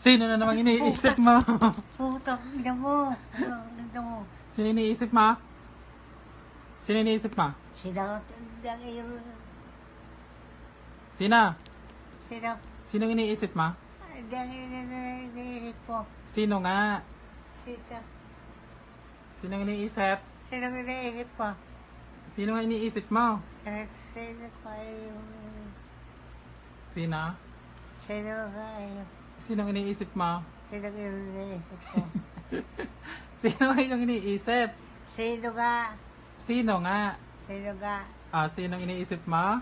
Sino na namang iniisip mo? Putang ina mo. Putang ina mo. Sino iniisip mo? Sino iniisip mo? Sino? Ang iyong... Sino? Sino? Sino iniisip mo? Ang iniisip mo. Sino nga? Sino? Sino iniisip? Sino iniisip mo? Sino nga iniisip mo? Sino ka yung... Sino? Sino ka yung... Sino iniisip mo? Sino yung iniisip mo? Sino nga yung iniisip? Sino ka? Sino nga? Sino ka? Ah, sino iniisip mo?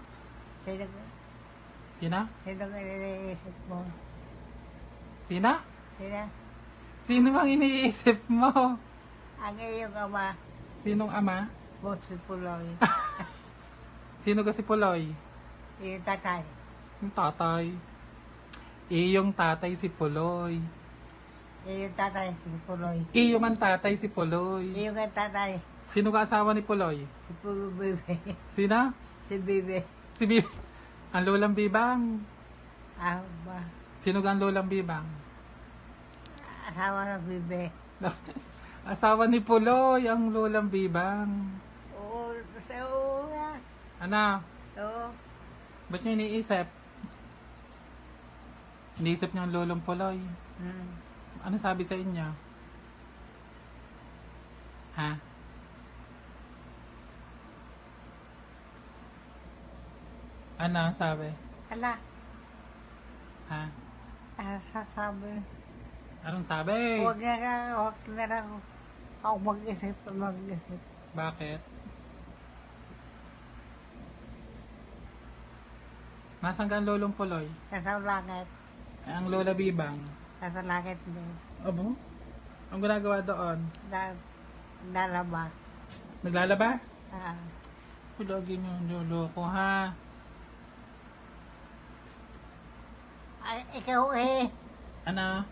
Sino ka? Sino? Sino ka iniisip mo? Sino? Sino? Sino nga iniisip mo? Ang iyong ama. Sinong ama? Bosi Puloy. Sino kasi Puloy? Yung tatay. Yung tatay. Iyong tatay si Puloy. Yung tatay si Puloy. Iyong ang tatay si Puloy. Yung tatay Sino ka asawa ni Puloy? si Pulo Bebe. Sino? Si Bebe. Si Bib. Ang lolang bibang. Ah, ba? Sino ka ang lolang bibang? Asawa ng Bebe. Asawa ni Puloy, ang lolang bibang. Oo, sa una. Ano? Oo. Ba't nyo iniisip? Iniisip niyo ang lolong Puloy. Ano sabi sa inyo? Ha? Ano sabi? Ala, Ha? sasabi. Anong sabi? Huwag na lang ako mag-isip. Bakit? Nasaan ka ang lolong Puloy? Nasa langit. Ang lola bibang. Nasa langit din. Abo? Ang ginagawa doon? Nalaba. Naglalaba? Ah, Lagi niyo yung lolo ko, ha? ay, ikaw eh. Ano?